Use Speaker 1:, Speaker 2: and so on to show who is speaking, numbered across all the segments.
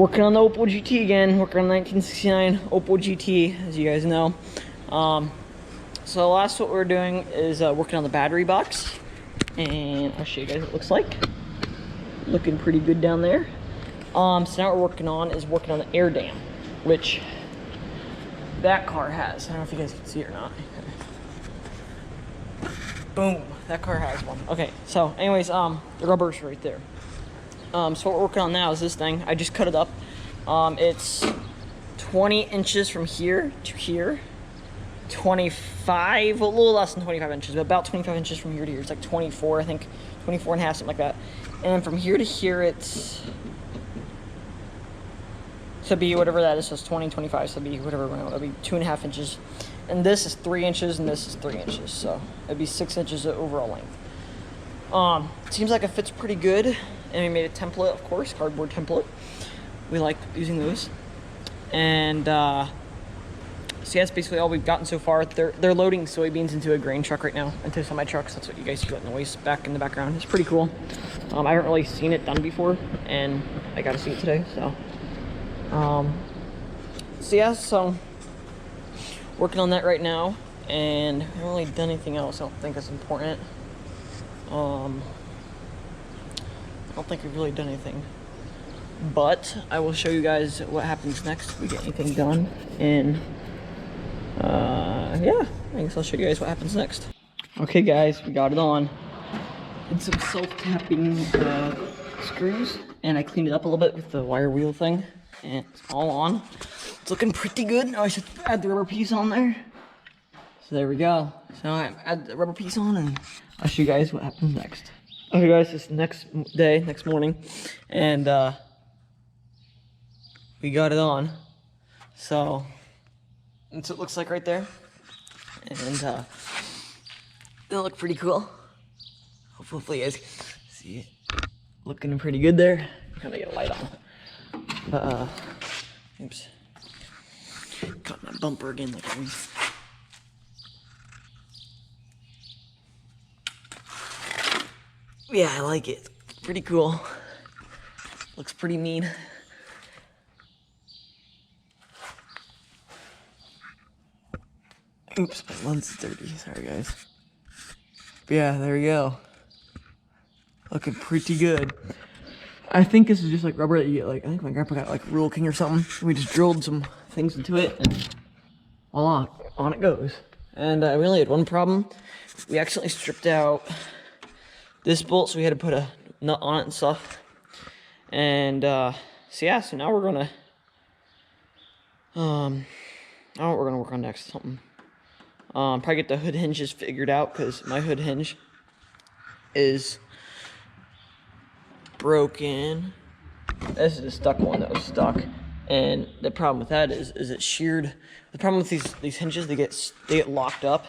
Speaker 1: Working on the Opel GT again, working on 1969 Opel GT, as you guys know. So last what we're doing is working on the battery box, and I'll show you guys what it looks like. Looking pretty good down there. So now what we're working on the air dam, which that car has. I don't know if you guys can see it or not. Boom, that car has one. Okay, so anyways, the rubber's right there. So what we're working on now is this thing. I just cut it up. It's 20 inches from here to here. 25, a little less than 25 inches, but about 25 inches from here to here. It's like 24, I think, 24 and a half, something like that. And from here to here, it's to be whatever that is. So it's 20, 25, so it'll be whatever, it'll be 2.5 inches. And this is 3 inches, and this is 3 inches. So it'd be 6 inches of overall length. Seems like it fits pretty good. And we made a template, of course, cardboard template. We like using those. And so yeah, that's basically all we've gotten so far. They're loading soybeans into a grain truck right now, into semi trucks. That's what you guys hear that noise back in the background. It's pretty cool. I haven't really seen it done before, and I got to see it today. So, yeah, so working on that right now, and I haven't really done anything else. I don't think it's important. I don't think we've really done anything, but I will show you guys what happens next if we get anything done. And yeah, I guess I'll show you guys what happens next. Okay guys, we got it on. Did some self-tapping screws, and I cleaned it up a little bit with the wire wheel thing, and it's all on. It's looking pretty good. Now I should add the rubber piece on there. So there we go. So I add the rubber piece on, and I'll show you guys what happens next. Okay guys, it's next morning, and we got it on. So that's what it looks like right there, and it'll look pretty cool. Hopefully you guys can see it. Looking pretty good there. I'm gonna get a light on. Oops. Caught my bumper again like always. Yeah, I like it. It's pretty cool. Looks pretty mean. Oops, my lens is dirty. Sorry, guys. But yeah, there we go. Looking pretty good. I think this is just like rubber that you get, like, I think my grandpa got like Rural King or something. We just drilled some things into it, and voila, on it goes. And we only had one problem. We accidentally stripped out this bolt, so we had to put a nut on it and stuff. And so yeah, so now we're gonna I don't know what we're gonna work on next. Something. Probably get the hood hinges figured out, because my hood hinge is broken. This is a stuck one that was stuck, and the problem with that is it's sheared. The problem with these hinges, they get locked up,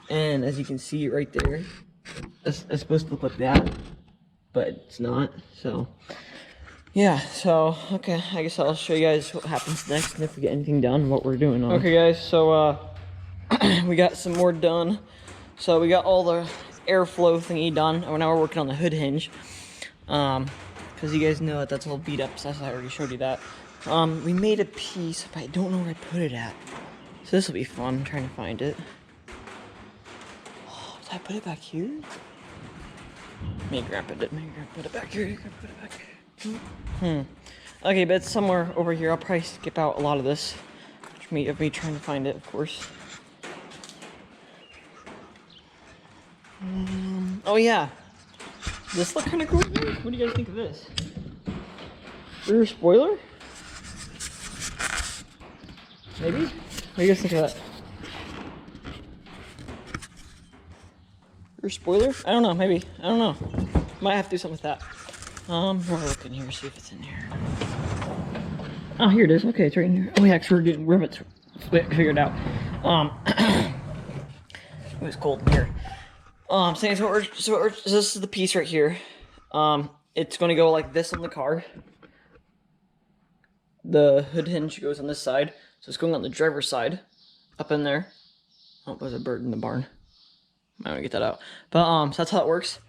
Speaker 1: and as you can see right there, it's supposed to look like that, but it's not. So yeah, so okay, I guess I'll show you guys what happens next, and if we get anything done, what we're doing on. Okay guys, so we got some more done. So we got all the airflow thingy done, and now we're working on the hood hinge, because you guys know that that's all beat up, so I already showed you that. We made a piece, but I don't know where I put it at, so this will be fun trying to find it. Did I put it back here? Maybe Grandpa did. Maybe Grandpa put it back here. Put it back here. Okay, but it's somewhere over here. I'll probably skip out a lot of this, of me trying to find it, of course. Oh yeah, does this look kind of cool? What do you guys think of this? Rear spoiler? Maybe? What do you guys think of that? Rear spoiler? I don't know, maybe. I don't know. Might have to do something with that. We're looking here, see if it's in here. Oh, here it is. Okay, it's right in here. Oh yeah, actually we're getting rivets figured out. It was cold in here. So this is the piece right here. It's going to go like this on the car. The hood hinge goes on this side, so it's going on the driver's side, up in there. Oh, there's a bird in the barn. I'm gonna get that out. But so that's how it works.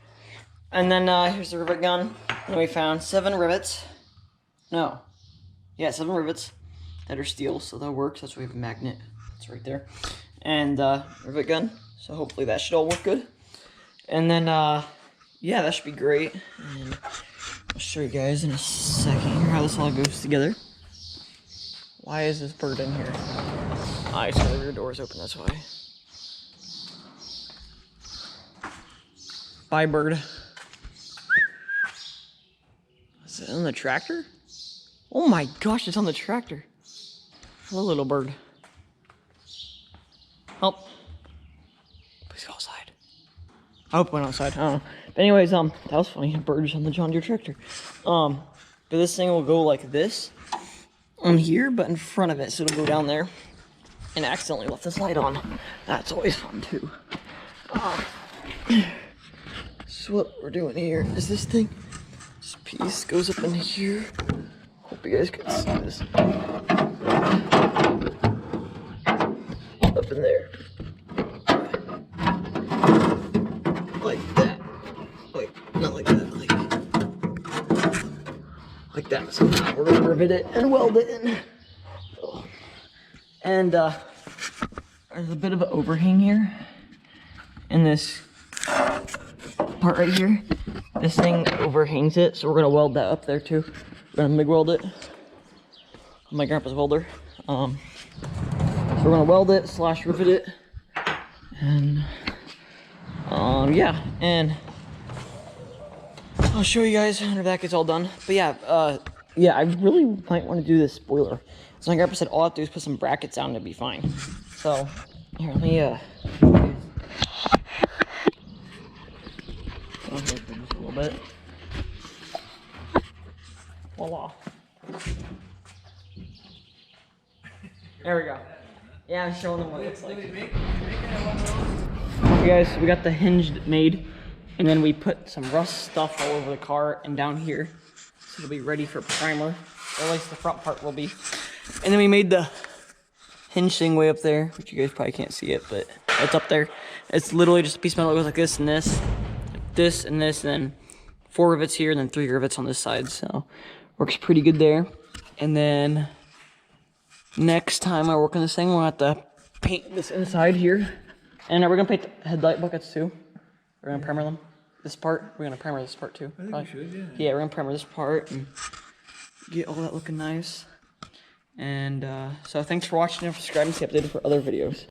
Speaker 1: And then here's the rivet gun. And we found 7 rivets. No, yeah, 7 rivets that are steel, so that works. That's why we have a magnet. It's right there. And rivet gun. So hopefully that should all work good. And then yeah, that should be great. And I'll show you guys in a second here how this all goes together. Why is this bird in here? I saw the rear doors open, that's why. Bye, bird. Is it on the tractor? Oh my gosh, it's on the tractor. Hello, little bird. Help. Please go outside. I hope it went outside. I don't know. But anyways, that was funny. Birds on the John Deere tractor. But this thing will go like this on here, but in front of it, so it'll go down there. And accidentally left this light on. That's always fun too. So what we're doing here is this thing. This piece goes up in here. Hope you guys can see this. Up in there. Like that. Not like that, like that. So now we're gonna rivet it and weld it in. And there's a bit of an overhang here in this part right here. This thing overhangs it, so we're gonna weld that up there too. We're gonna MIG weld it. My grandpa's welder. So we're gonna weld it / rivet it, and yeah, and I'll show you guys when that gets all done. But yeah, yeah, I really might want to do this spoiler. So my grandpa said all I have to do is put some brackets down and it'll be fine. So here, let me a little bit. Voila. There we go. Yeah, I'm showing them what it looks like. Okay, guys, we got the hinge made, and then we put some rust stuff all over the car and down here, so it'll be ready for primer, or at least the front part will be. And then we made the hinge thing way up there, which you guys probably can't see it, but it's up there. It's literally just a piece of metal that goes like this and this, and this, and then 4 rivets here, and then 3 rivets on this side, so works pretty good there. And then next time I work on this thing, we'll have to paint this inside here. And we're gonna paint the headlight buckets too. We're gonna primer them. This part, we're gonna primer this part too.
Speaker 2: I think we should, yeah.
Speaker 1: Yeah, we're gonna primer this part and get all that looking nice. And so thanks for watching and subscribing to stay updated for other videos.